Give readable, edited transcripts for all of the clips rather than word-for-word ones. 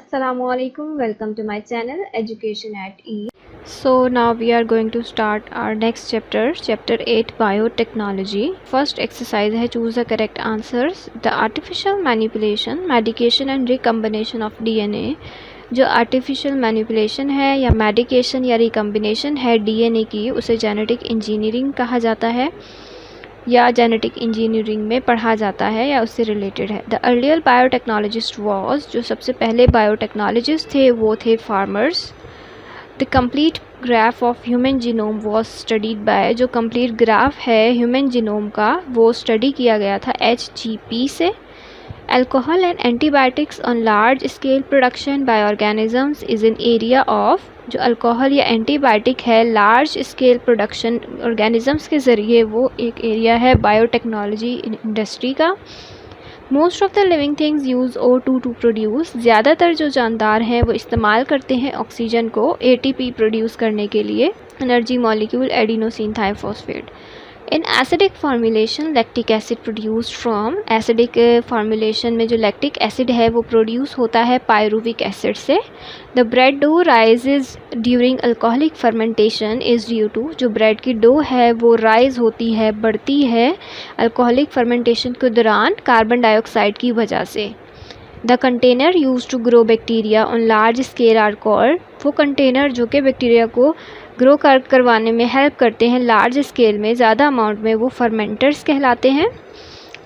Assalamualaikum, welcome to my channel Education at Ease. So now we are going to start our next chapter, chapter 8 biotechnology. First exercise है choose the correct answers. The artificial manipulation, medication and recombination of DNA. जो artificial manipulation है या medication या recombination है DNA की, उसे genetic engineering कहा जाता है या जेनेटिक इंजीनियरिंग में पढ़ा जाता है या उससे रिलेटेड है। द अर्लियर बायोटेक्नोलॉजिस्ट वॉज, जो सबसे पहले बायोटेक्नोलॉजिस्ट थे वो थे farmers. The complete graph of human genome was studied by, जो कंप्लीट ग्राफ है ह्यूमन जीनोम का वो स्टडी किया गया था HGP से। Alcohol and antibiotics on large scale production by organisms is an area of, जो अल्कोहल या एंटीबायोटिक है लार्ज स्केल प्रोडक्शन ऑर्गेनिजम्स के ज़रिए, वो एक एरिया है बायोटेक्नोलॉजी इंडस्ट्री का। Most of the living things use O2 to produce, ज़्यादातर जो जानदार हैं वो इस्तेमाल करते हैं ऑक्सीजन को ATP प्रोड्यूस करने के लिए। Energy molecule adenosine triphosphate. In acidic formulation lactic acid produced from, acidic formulation में जो लैक्टिक एसिड है वो प्रोड्यूस होता है पायरुविक एसिड से। The bread dough rises during alcoholic fermentation is due to, जो ब्रेड की डो है वो राइज होती है, बढ़ती है अल्कोहलिक फर्मेंटेशन के दौरान कार्बन डाइऑक्साइड की वजह से। The container use to grow bacteria on large scale are called, वो कंटेनर जो कि बैक्टीरिया को ग्रो करवाने में हेल्प करते हैं लार्ज स्केल में, ज़्यादा अमाउंट में, वो फर्मेंटर्स कहलाते हैं।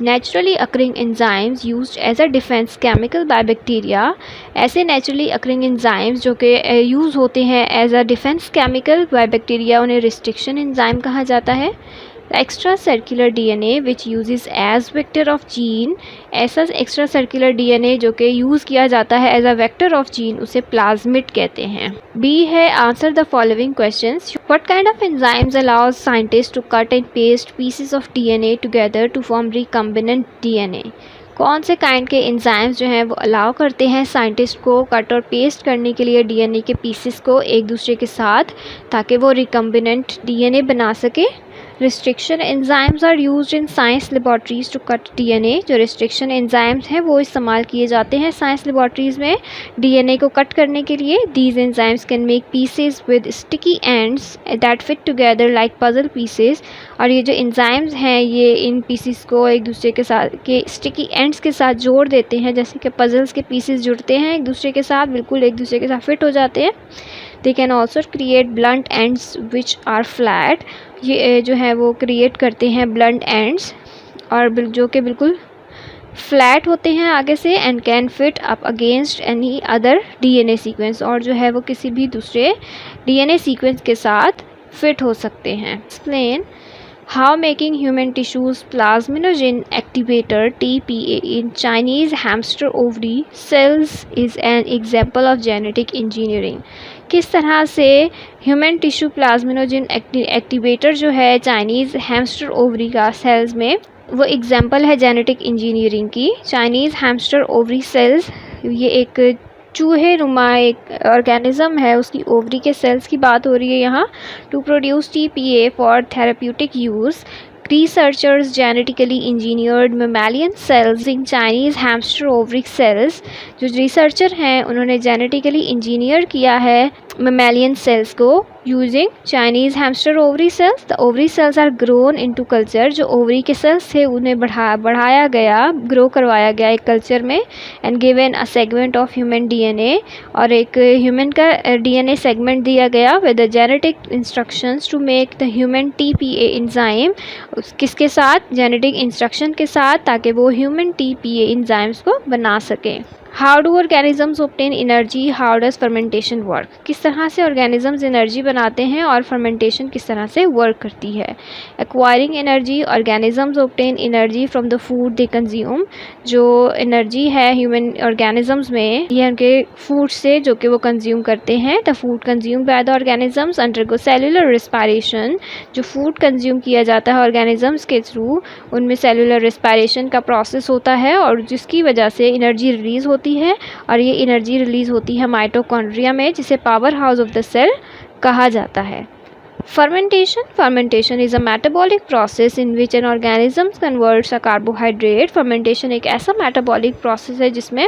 Naturally occurring enzymes used as a defence chemical by bacteria, ऐसे नेचुरली अकरिंग एंजाइम्स जो कि यूज़ होते हैं as a defence chemical by bacteria, उन्हें रिस्ट्रिक्शन एंजाइम कहा जाता है। Extra circular DNA which uses as vector of gene, ऐसा एक्स्ट्रा सर्कुलर DNA जो कि यूज़ किया जाता है as a vector of gene, उसे प्लाज्मिड कहते हैं। B है answer the following questions. What kind of enzymes allows scientist to cut and paste pieces of DNA together to form recombinant DNA, कौन से काइंड के एंजाइम्स जो हैं वो अलाउ करते हैं साइंटिस्ट को कट और पेस्ट करने के लिए DNA के पीसेस को एक दूसरे के साथ, ताकि वो रिकम्बिनेंट DNA बना सके। Restriction enzymes are used in science laboratories to cut DNA, जो रिस्ट्रिक्शन एंजाइम्स हैं वो इस्तेमाल किए जाते हैं साइंस लेबॉर्ट्रीज में DNA को कट करने के लिए। These enzymes can make pieces with sticky ends that fit together like puzzle pieces, और ये जो एंजाइम्स हैं ये इन पीसेस को एक दूसरे के साथ के स्टिकी एंड्स के साथ जोड़ देते हैं, जैसे कि पजल्स के पीसेस जुड़ते हैं एक दूसरे के साथ, बिल्कुल एक दूसरे के साथ फिट हो जाते हैं। They can also create blunt ends which are flat, ये जो है वो क्रिएट करते हैं ब्लंट एंड्स और जो कि बिल्कुल फ्लैट होते हैं आगे से, and can fit up against any other DNA sequence, और जो है वो किसी भी दूसरे DNA सीक्वेंस के साथ फिट हो सकते हैं। Explain how making human tissues plasminogen activator TPA in Chinese hamster ovary cells is an example of genetic engineering, किस तरह से ह्यूमन टिश्यू प्लाज्मिनोजेन एक्टिवेटर जो है चाइनीज़ हैमस्टर ओवरी का सेल्स में, वो एग्जाम्पल है जेनेटिक इंजीनियरिंग की। चाइनीज़ हैमस्टर ओवरी सेल्स, ये एक चूहे नुमा एक ऑर्गेनिज्म है, उसकी ओवरी के सेल्स की बात हो रही है यहाँ। To produce TPA for therapeutic use, researchers genetically engineered mammalian cells in Chinese hamster ovary cells, जो रिसर्चर हैं उन्होंने जेनेटिकली इंजीनियर किया है मेमेलियन सेल्स को using Chinese hamster ovary cells. The ovary cells are grown into culture, जो ovary के cells थे उन्हें बढ़ाया गया, ग्रो करवाया गया एक कल्चर में, and given a segment of human DNA, और एक ह्यूमन का DNA सेगमेंट दिया गया with the genetic instructions to make the human TPA enzyme, किसके साथ, जेनेटिक इंस्ट्रक्शन के साथ, ताकि वो ह्यूमन TPA एंजाइम्स को बना सकें। How do organisms obtain energy, how does fermentation work, किस तरह से ऑर्गेनिजम्स एनर्जी बनाते हैं और फर्मेंटेशन किस तरह से वर्क करती है। Acquiring energy, organisms obtain energy from the food they consume, जो एनर्जी है ह्यूमन ऑर्गेनिजम्स में ये उनके फूड से जो कि वो कंज्यूम करते हैं। The food consume by the organisms undergo cellular respiration, जो फूड कंज्यूम किया जाता है ऑर्गेनिजम्स के थ्रू, उनमें सेलुलर रेस्पिरेशन का प्रोसेस होता है और जिसकी वजह से एनर्जी रिलीज होती है, और ये एनर्जी रिलीज होती है माइटोकॉन्ड्रिया में, जिसे powerhouse of the cell कहा जाता है। Fermentation is a metabolic process in which an organism converts a carbohydrate. Fermentation एक ऐसा metabolic process है जिसमें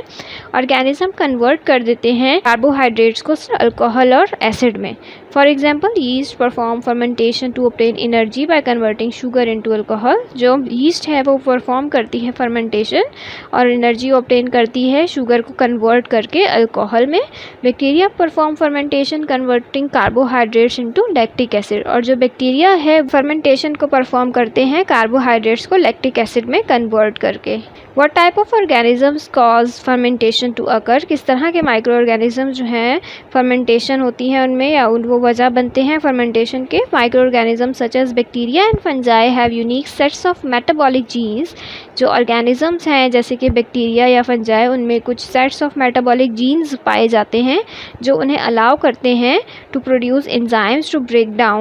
organism convert कर देते हैं carbohydrates को alcohol और acid में. For example, yeast perform fermentation to obtain energy by converting sugar into alcohol. जो yeast है वो perform करती है fermentation और energy obtain करती है sugar को convert करके alcohol में. Bacteria perform fermentation converting carbohydrates into lactic acid. और जो बैक्टीरिया है फर्मेंटेशन को परफॉर्म करते हैं कार्बोहाइड्रेट्स को लैक्टिक एसिड में कन्वर्ट करके. What type of organisms cause fermentation to occur. किस तरह के माइक्रो ऑर्गेनिज्म जो हैं फर्मेंटेशन होती है उनमें या वो वजह बनते हैं फर्मेंटेशन के. Microorganism such as bacteria and fungi have unique sets of metabolic genes. जो ऑर्गेनिजम्स हैं जैसे कि बैक्टीरिया या फंजाई उनमें कुछ सेट्स ऑफ मेटाबॉलिक जीन्स पाए जाते हैं जो उन्हें अलाउ करते हैं to produce enzymes to break down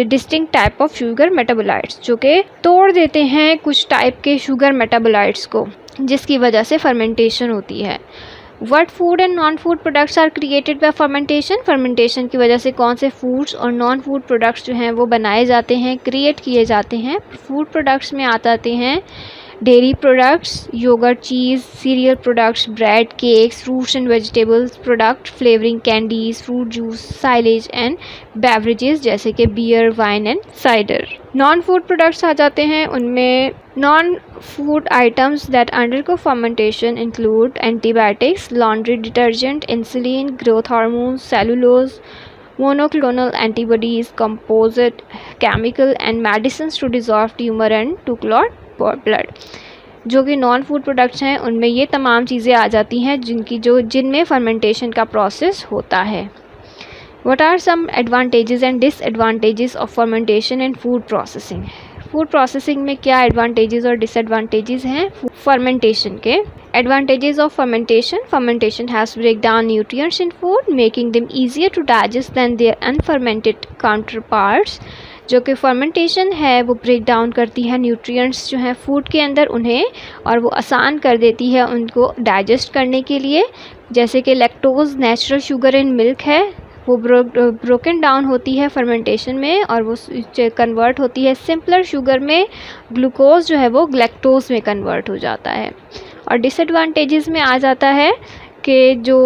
distinct type of sugar metabolites. जो कि तोड़ देते हैं कुछ टाइप के शुगर मेटाबोलाइट्स को जिसकी वजह से फर्मेंटेशन होती है. What food and non-food products are created by fermentation? Fermentation की वजह से कौन से फूड्स और नॉन फूड प्रोडक्ट्स जो हैं वो बनाए जाते हैं क्रिएट किए जाते हैं. फूड प्रोडक्ट्स में आते हैं dairy products, yoghurt, cheese, cereal products, bread, cakes, fruits and vegetables product, flavouring candies, fruit juice, silage and beverages जैसे कि beer, wine and cider. Non food products आ जाते हैं उनमें non food items that undergo fermentation include antibiotics, laundry detergent, insulin, growth hormones, cellulose, monoclonal antibodies, composite chemical and medicines to dissolve tumor and to clot blood. जो कि non food products हैं उनमें ये तमाम चीज़ें आ जाती हैं जिनमें फर्मेंटेशन का प्रोसेस होता है. What are some advantages and disadvantages of fermentation in food processing? Food processing में क्या एडवांटेजेस और डिसएडवांटेजेस हैं फर्मेंटेशन के. Advantages of fermentation. Fermentation has break down nutrients in food making them easier to digest than their unfermented counterparts. जो कि fermentation है वो break down करती है न्यूट्रिएंट्स जो हैं फूड के अंदर उन्हें और वो आसान कर देती है उनको डाइजेस्ट करने के लिए. जैसे कि lactose natural sugar in milk है वो ब्रोकन डाउन होती है फर्मेंटेशन में और वो कन्वर्ट होती है सिंपलर शुगर में. ग्लूकोज जो है वो ग्लैक्टोज में कन्वर्ट हो जाता है. और डिसएडवांटेजेस में आ जाता है कि जो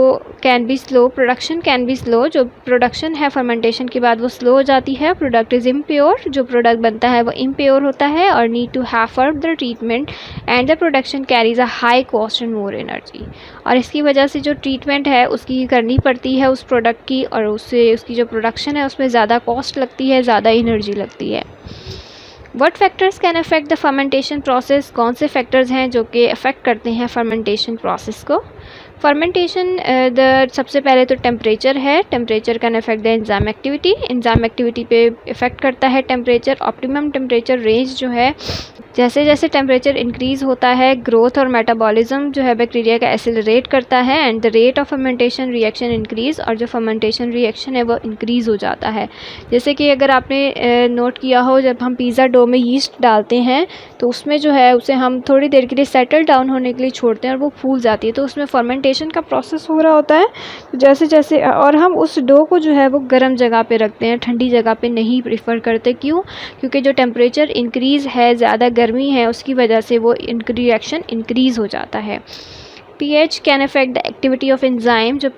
can be slow, production can be slow. जो प्रोडक्शन है फर्मेंटेशन के बाद वो स्लो हो जाती है. Product is impure. जो प्रोडक्ट बनता है वो इम्प्योर होता है और need to have further treatment and the production carries a high cost and more energy. और इसकी वजह से जो ट्रीटमेंट है उसकी करनी पड़ती है उस प्रोडक्ट की और उससे उसकी जो प्रोडक्शन है उसमें ज़्यादा कॉस्ट लगती है, ज़्यादा एनर्जी लगती है. What factors can affect the fermentation process. कौन से फैक्टर्स हैं जो कि अफेक्ट करते हैं फर्मेंटेशन प्रोसेस को. फर्मेंटेशन सबसे पहले तो टेम्परेचर है. Temperature can affect the enzyme activity. Enzyme activity पे इफ़ेक्ट करता है टेम्परेचर. ऑप्टिमम टेम्परेचर रेंज जो है जैसे जैसे टेम्परेचर इंक्रीज़ होता है ग्रोथ और मेटाबॉलिज्म जो है बैक्टीरिया का एक्सेलरेट करता है and the rate of fermentation reaction increase. और जो फर्मेंटेशन रिएक्शन है वो इंक्रीज़ हो जाता है. जैसे कि अगर आपने नोट किया हो जब हम पिज़्ज़ा डो में यीस्ट डालते हैं तो उसमें जो है उसे हम थोड़ी देर के लिए सेटल डाउन होने के लिए छोड़ते हैं और वो फूल जाती है तो उसमें फर्मेंटेशन का प्रोसेस हो रहा होता है. तो जैसे जैसे और हम उस डो को जो है वो गर्म जगह पे रखते हैं, ठंडी जगह पे नहीं प्रीफर करते. क्यों? क्योंकि जो टेम्परेचर इंक्रीज़ है, ज़्यादा गर्मी है, उसकी वजह से वो रिएक्शन इंक्रीज़ हो जाता है. pH can affect the activity of enzyme. जो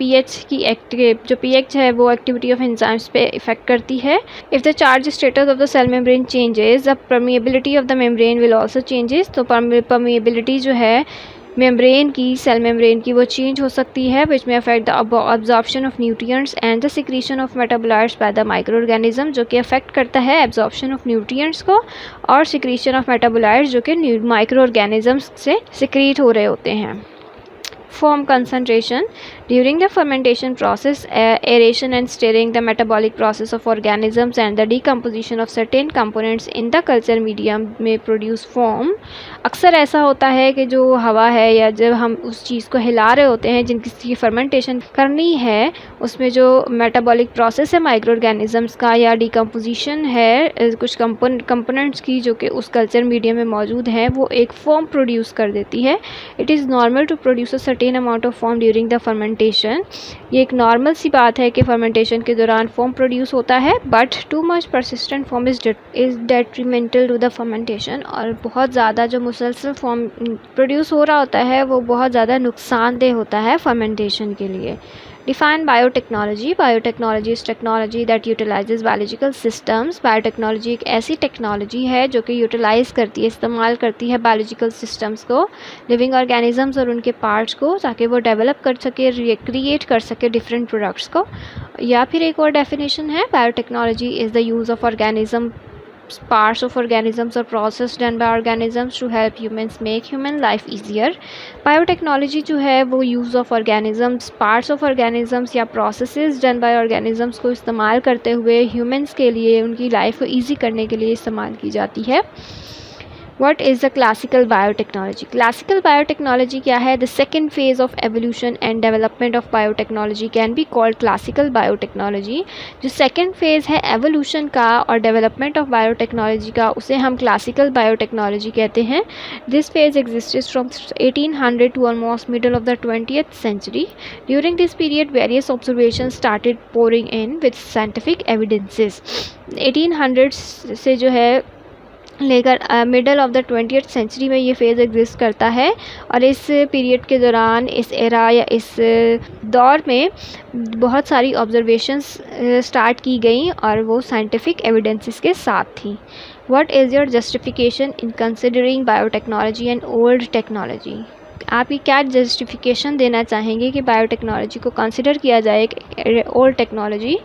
pH है वो एक्टिविटी ऑफ एंजाइम्स पे इफेक्ट करती है. If the charge status of the cell membrane changes the permeability of the membrane will also changes. तो परमिएबिलिटी जो है मेम्ब्रेन की, सेल मेम्ब्रेन की, वो चेंज हो सकती है विच में affect the absorption of nutrients and the secretion of metabolites by the micro organism. जो कि अफेक्ट करता है एब्जॉर्प्शन ऑफ न्यूट्रिएंट्स को और सिक्रीशन ऑफ मेटाबोलाइट्स जो कि माइक्रो ऑर्गेनिजम्स से सिक्रीट हो रहे होते हैं. Foam concentration. During the fermentation process, aeration and stirring the metabolic process of organisms and the decomposition of certain components in the culture medium may produce foam. अक्सर ऐसा होता है कि जो हवा है या जब हम उस चीज़ को हिला रहे होते हैं जिनकी फर्मेंटेशन करनी है उसमें जो मेटाबॉलिक प्रोसेस है माइक्रो ऑर्गेनिजम्स का या डिकम्पोजिशन है कुछ कंपोनेंट्स की जो कि उस कल्चर मीडियम में मौजूद हैं वो एक फोम प्रोड्यूस कर देती है. It is normal to produce a certain amount of foam during the fermentation. ये एक नॉर्मल सी बात है कि फर्मेंटेशन के दौरान फॉर्म प्रोड्यूस होता है, but too much persistent foam is detrimental to the fermentation. और बहुत ज़्यादा जो मुसलसल फॉर्म प्रोड्यूस हो रहा होता है वो बहुत ज़्यादा नुकसानदेह होता है फर्मेंटेशन के लिए। Define biotechnology. Biotechnology is technology that utilizes biological systems. Biotechnology एक ऐसी टेक्नोलॉजी है जो कि यूटिलाइज़ करती है, इस्तेमाल करती है बायोलॉजिकल सिस्टम्स को, लिविंग ऑर्गेनिजम्स और उनके पार्ट्स को, ताकि वो डेवलप कर सके, रिक्रिएट कर सके डिफरेंट प्रोडक्ट्स को। या फिर एक और डेफिनेशन है, biotechnology is the use of organism parts of organisms or process done by organisms to help humans make human life easier. Biotechnology जो है वो use of organisms, parts of organisms या प्रोसेसेस डन बाय ऑर्गेनिजम्स को इस्तेमाल करते हुए humans के लिए उनकी लाइफ को ईजी करने के लिए इस्तेमाल की जाती है। What is the classical biotechnology? Classical biotechnology क्या है? The second phase of evolution and development of biotechnology can be called classical biotechnology. जो second phase है evolution का और development of biotechnology का, उसे हम classical biotechnology कहते हैं। This phase existed from 1800 to almost middle of the 20th century. During this period, various observations started pouring in with scientific evidences. 1800 से जो है लेकर middle of the 20th century में ये फेज़ एग्जिस्ट करता है। और इस पीरियड के दौरान, इस एरा या इस दौर में बहुत सारी ऑब्जर्वेशंस स्टार्ट की गई और वो साइंटिफिक एविडेंसेस के साथ थी। What is your justification in considering biotechnology and old technology? आप ये क्या जस्टिफिकेशन देना चाहेंगे कि बायोटेक्नोलॉजी को कंसिडर किया जाए एक old technology?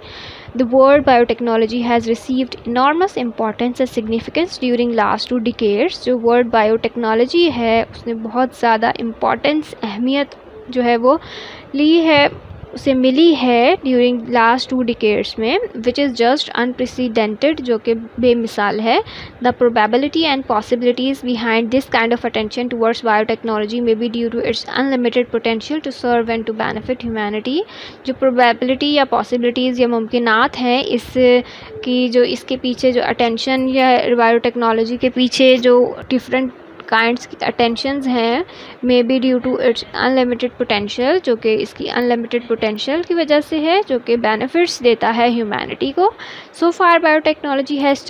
The word biotechnology has received enormous importance and significance during last 2 decades. जो word biotechnology है उसने बहुत ज़्यादा importance, अहमियत जो है वो ली है, उसे मिली है ड्यूरिंग लास्ट 2 डिकेड्स में, विच इज़ जस्ट अनप्रेसिडेंटेड, जो कि बेमिसाल है। The probability and possibilities behind this kind of attention towards biotechnology may be due to its unlimited potential to serve and to benefit humanity. जो probability या possibilities या मुमकिनात हैं इस की, जो इसके पीछे जो अटेंशन या बायोटेक्नोलॉजी के पीछे जो डिफरेंट काइंड्स की अटेंशंस हैं, may be due to its unlimited potential, जो कि इसकी अनलिमिटेड पोटेंशियल की वजह से है, जो कि बेनिफिट्स देता है ह्यूमैनिटी को। So far biotechnology has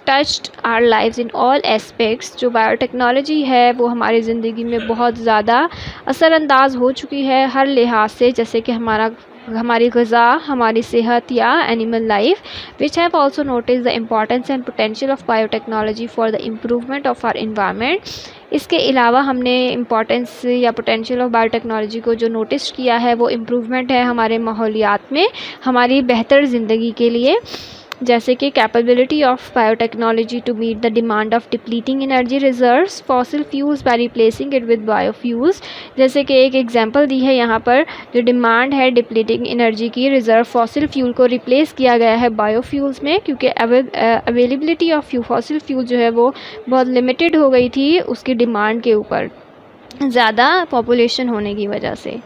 touched our lives in all aspects. जो बायोटेक्नोलॉजी है वो हमारी ज़िंदगी में बहुत ज़्यादा असरअंदाज हो चुकी है हर लिहाज से, जैसे कि हमारी ग़िज़ा, हमारी सेहत या animal life. Which have also notice the importance and potential of biotechnology for the improvement of our environment. इसके अलावा हमने इम्पॉर्टेंस या पोटेंशियल ऑफ बायोटेक्नोलॉजी को जो नोटिस किया है वो इम्प्रूवमेंट है हमारे माहौलियात में, हमारी बेहतर ज़िंदगी के लिए, जैसे कि capability of biotechnology to meet the demand of depleting energy reserves fossil fuels by replacing it with biofuels. जैसे कि एक एग्जांपल दी है यहाँ पर, जो डिमांड है डिप्लीटिंग एनर्जी की, रिजर्व फॉसिल फ्यूल को रिप्लेस किया गया है बायोफ्यूल्स में, क्योंकि अवेलेबिलिटी ऑफ फॉसिल फ्यूल जो है वो बहुत लिमिटेड हो गई थी उसकी डिमांड के ऊपर, ज़्यादा पॉपुलेशन होने की वजह से।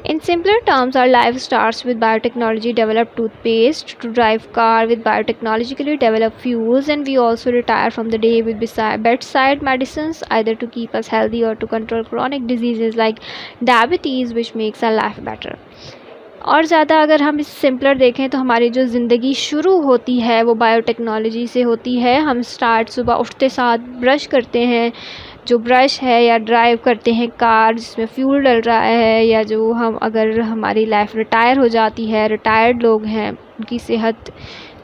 In simpler terms, our life starts with biotechnology developed toothpaste, to drive car with biotechnologically developed fuels, and we also retire from the day with bedside medicines, either to keep us healthy or to control chronic diseases like diabetes, which makes our life better. और ज़्यादा अगर हम इस simpler देखें तो हमारी जो ज़िंदगी शुरू होती है वो बायोटेक्नोलॉजी से होती है। हम स्टार्ट सुबह उठते साथ ब्रश करते हैं, जो ब्रश है, या ड्राइव करते हैं कार जिसमें फ्यूल डल रहा है, या जो हम अगर हमारी लाइफ रिटायर हो जाती है, रिटायर्ड लोग हैं, उनकी सेहत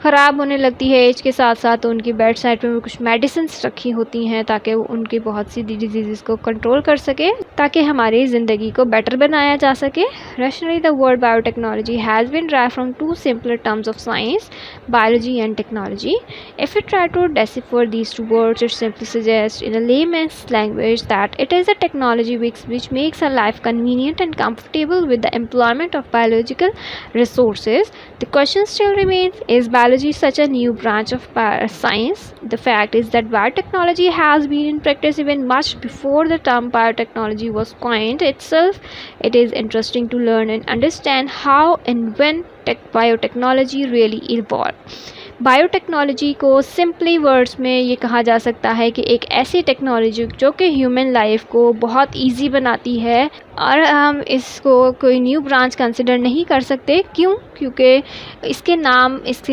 ख़राब होने लगती है एज के साथ साथ, तो उनकी बेड साइड पे कुछ मेडिसिन्स रखी होती हैं ताकि वो उनकी बहुत सी डिजीज़ को कंट्रोल कर सके, ताकि हमारी ज़िंदगी को बेटर बनाया जा सके। Rationally the word biotechnology has been derived from 2 simpler terms of science, biology and technology. If we try to decipher these 2 words, it simply suggests in a layman's language that it is a technology which makes our life convenient and comfortable with the employment of biological resources. The question still remains, is biology such a new branch of science? The fact is that biotechnology has been in practice even much before the term biotechnology was coined itself. It is interesting to learn and understand how and when biotechnology really evolve. Biotechnology को simply words में ये कहा जा सकता है कि एक ऐसी टेक्नोलॉजी जो कि ह्यूमन लाइफ को बहुत इजी बनाती है, और हम इसको कोई न्यू ब्रांच कंसिडर नहीं कर सकते। क्यों? क्योंकि इसके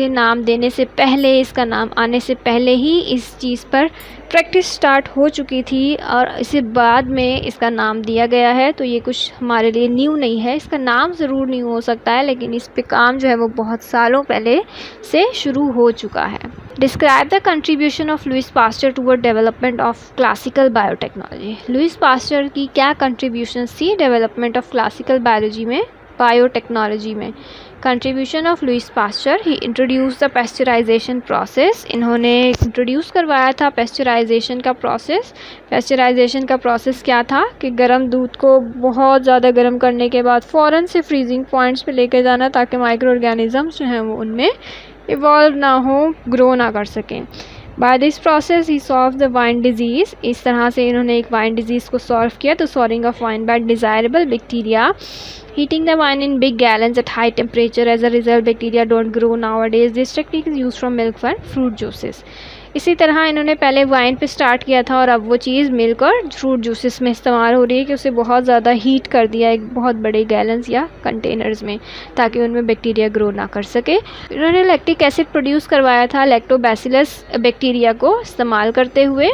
नाम देने से पहले, इसका नाम आने से पहले ही इस चीज़ पर प्रैक्टिस स्टार्ट हो चुकी थी और इसे बाद में इसका नाम दिया गया है। तो ये कुछ हमारे लिए न्यू नहीं है। इसका नाम ज़रूर न्यू हो सकता है, लेकिन इस पे काम जो है वो बहुत सालों पहले से शुरू हो चुका है। Describe the contribution of Louis Pasteur toward development of classical biotechnology. Louis Pasteur की क्या कंट्रीब्यूशन थी डेवलपमेंट ऑफ क्लासिकल बायोटेक्नोलॉजी में? Contribution of Louis Pasteur, he introduce the pasteurization process. इन्होंने इंट्रोड्यूस करवाया था पेस्चराइजेशन का प्रोसेस। पेस्चराइजेशन का process क्या था कि गर्म दूध को बहुत ज़्यादा गर्म करने के बाद फ़ौरन से फ्रीजिंग पॉइंट्स पे लेके जाना, ताकि माइक्रो ऑर्गेनिजम्स जो हैं वो उनमें इवॉल्व ना हो, ग्रो ना कर सकें। By this process he solve the wine disease. इस तरह से इन्होंने एक वाइन डिजीज़ को सॉल्व किया। तो souring of wine by desirable bacteria, heating the wine in big gallons at high temperature. As a result, bacteria don't grow nowadays. This technique is used from milk for fruit juices. इसी तरह इन्होंने पहले wine पे start किया था और अब वो चीज़ मिल्क और फ्रूट जूसेस में इस्तेमाल हो रही है कि उसे बहुत ज़्यादा हीट कर दिया एक बहुत बड़े गैलन्स या कंटेनर्स में, ताकि उनमें बैक्टीरिया ग्रो ना कर सके। इन्होंने लैक्टिक एसिड प्रोड्यूस करवाया था लैक्टोबैसिलस बैक्टीरिया को इस्तेमाल करते हुए।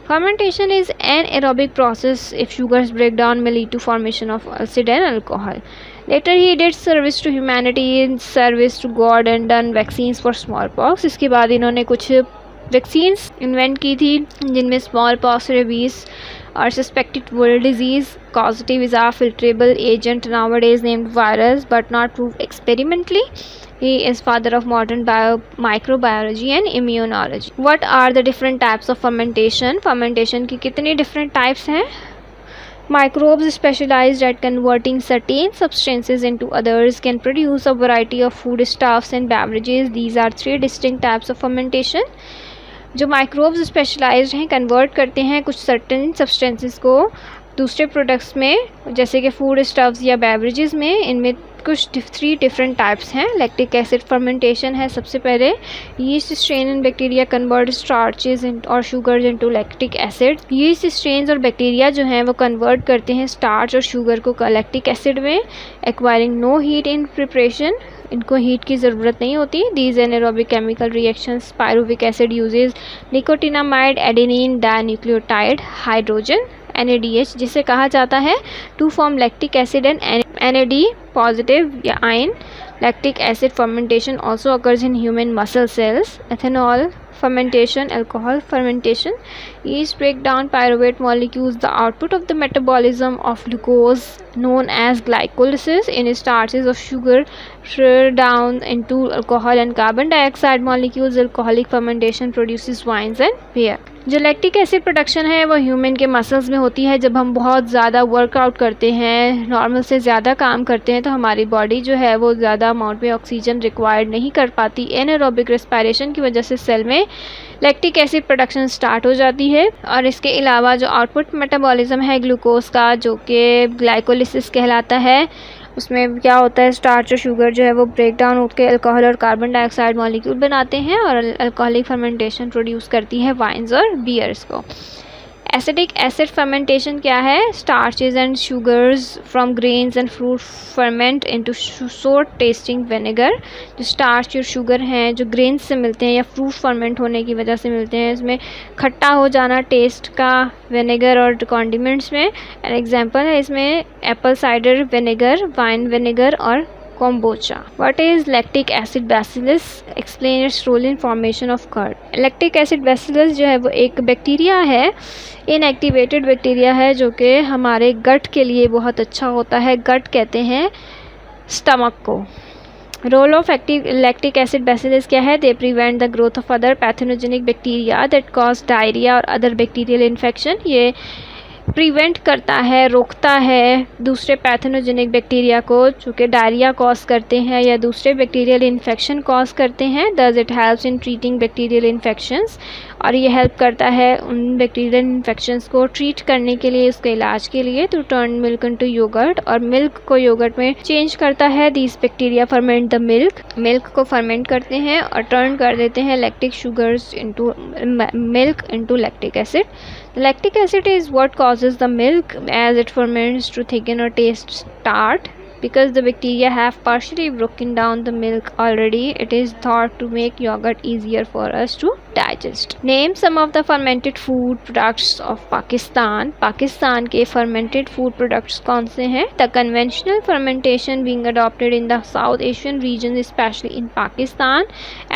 Fermentation is an aerobic process. If sugars break down may lead to formation of acid and alcohol. Later he did service to humanity in service to God and done vaccines for smallpox. इसके बाद इन्होंने कुछ vaccines invent की थी जिनमें smallpox, rabies और suspected wool disease causative is a filtrable agent nowadays named virus but not proved experimentally. He is father of modern microbiology and immunology. What are the different types of fermentation? Fermentation की कितनी different types हैं? Microbes specialized at converting certain substances into others can produce a variety of foodstuffs and beverages. These are three distinct types of fermentation. जो microbes specialised हैं, convert करते हैं कुछ certain substances को दूसरे प्रोडक्ट्स में, जैसे कि फूड स्टफ्स या बेवरेजेस में। इनमें कुछ थ्री डिफरेंट टाइप्स हैं। लैक्टिक एसिड फर्मेंटेशन है सबसे पहले। Yeast strain and bacteria convert starches और sugars into lactic acid. Yeast strains और बैक्टीरिया जो हैं वो कन्वर्ट करते हैं स्टार्च और शुगर को लैक्टिक एसिड में, acquiring no heat in preparation. इनको हीट की ज़रूरत नहीं होती। These anaerobic chemical reactions, pyruvic acid uses nicotinamide adenine dinucleotide hydrogen NADH, जिसे कहा जाता है to form lactic acid and NAD positive या ion. Lactic acid fermentation also occurs in human muscle cells. Ethanol fermentation, alcohol fermentation. Yeast break down pyruvate molecules, the output of the metabolism of glucose known as glycolysis in starches of sugar down into alcohol and carbon dioxide molecules. Alcoholic fermentation produces wines and beer. जो lactic acid production है वो human के muscles में होती है। जब हम बहुत ज़्यादा वर्कआउट करते हैं, नॉर्मल से ज़्यादा काम करते हैं, तो हमारी बॉडी जो है वो ज़्यादा अमाउंट में ऑक्सीजन रिक्वायर्ड नहीं कर पाती। एनारोबिक रेस्पिरेशन की वजह से सेल में लैक्टिक एसिड प्रोडक्शन स्टार्ट हो जाती है। और इसके अलावा जो आउटपुट मेटाबॉलिज्म है ग्लूकोज का, जो कि ग्लाइकोलिसिस कहलाता है, उसमें क्या होता है, स्टार्च और शुगर जो है वो ब्रेक डाउन होकर अल्कोहल और कार्बन डाइऑक्साइड मॉलिक्यूल बनाते हैं और अल्कोहलिक फर्मेंटेशन प्रोड्यूस करती है वाइन्स और बियर्स को। एसिडिक एसिड फर्मेंटेशन क्या है? Starches and sugars from grains and fruit ferment into sour tasting vinegar. जो स्टार्च और शुगर हैं जो ग्रेन्स से मिलते हैं या फ्रूट फर्मेंट होने की वजह से मिलते हैं, इसमें खट्टा हो जाना टेस्ट का विनेगर और कॉन्डिमेंट्स में। एन एग्जांपल है इसमें Apple cider vinegar, wine vinegar और कोम्बोचा। What is lactic acid bacillus? Explain its role in formation of curd. Lactic acid bacillus जो है वो एक बैक्टीरिया है, इनएक्टिवेटेड बैक्टीरिया है, जो कि हमारे गट के लिए बहुत अच्छा होता है। गट कहते हैं स्टमक को। Role of lactic acid bacillus क्या है? They prevent the growth of other pathogenic bacteria that cause diarrhoea और अदर बैक्टीरियल इन्फेक्शन। ये प्रिवेंट करता है, रोकता है दूसरे पैथोजेनिक बैक्टीरिया को जो कि डायरिया कॉज करते हैं या दूसरे बैक्टीरियल इन्फेक्शन कॉज करते हैं। Thus it helps in treating bacterial infections, और ये हेल्प करता है उन बैक्टीरियल इन्फेक्शंस को ट्रीट करने के लिए, उसके इलाज के लिए। To turn milk into yogurt, और मिल्क को योगर्ट में चेंज करता है। These bacteria ferment the milk, milk को फर्मेंट करते हैं और टर्न कर देते हैं lactic sugars into milk into lactic acid. Lactic acid is what causes the milk as it ferments to thicken or taste tart. Because the bacteria have partially broken down the milk already, it is thought to make yogurt easier for us to digest. Name some of the fermented food products of Pakistan. Pakistan के fermented food products कौन से हैं? The conventional fermentation being adopted in the South Asian region, especially in Pakistan,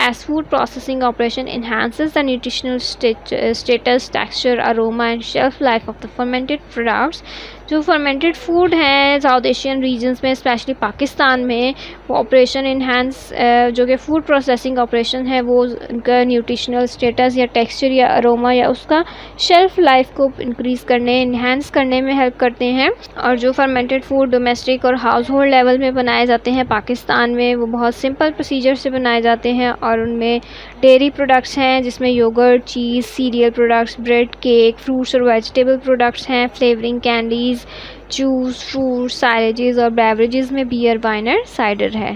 as food processing operation enhances the nutritional status, texture, aroma and shelf life of the fermented products. जो fermented food हैं south Asian regions में, specially Pakistan में, वो operation enhance जो कि food processing operation है, वो उनका न्यूट्रिशनल स्टेटस या टेक्सचर या अरोमा या उसका शेल्फ लाइफ को इंक्रीज़ करने, इन्हांस करने में हेल्प करते हैं। और जो फर्मेंटेड फूड डोमेस्टिक और हाउस होल्ड लेवल में बनाए जाते हैं पाकिस्तान में, वो बहुत सिंपल प्रोसीजर से बनाए जाते हैं और उनमें डेयरी प्रोडक्ट्स हैं जिसमें yoghurt, cheese, cereal products, bread, cake, fruits और वेजिटेबल प्रोडक्ट्स हैं, flavouring, candies, juice, fruit, silages और बेवरेजेस में बियर, वाइन और साइडर है।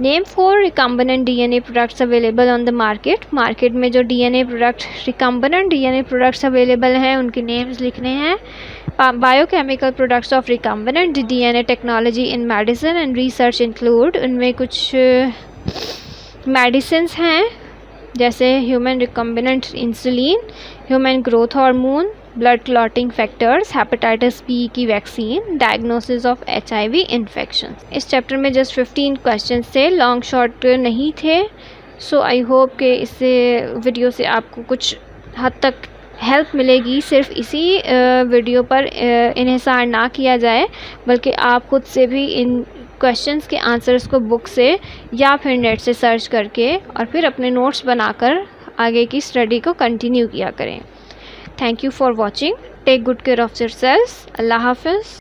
Name 4 recombinant DNA products available on the market. Market में जो DNA product, recombinant DNA products available हैं, उनके नेम्स लिखने हैं। Biochemical products of recombinant DNA technology in medicine and research include, उनमें कुछ मेडिसिन हैं जैसे human recombinant insulin, human growth hormone, blood clotting factors, hepatitis B की vaccine, diagnosis of HIV infection. इस चैप्टर में जस्ट 15 क्वेश्चन थे, long short नहीं थे। सो आई होप कि इससे वीडियो से आपको कुछ हद तक हेल्प मिलेगी। सिर्फ इसी वीडियो पर इन्हिसार ना किया जाए, बल्कि आप खुद से भी इन क्वेश्चंस के आंसर्स को बुक से या फिर नेट से सर्च करके और फिर अपने नोट्स बनाकर आगे की स्टडी को कंटिन्यू किया करें। Thank you for watching. Take good care of yourselves. Allah Hafiz.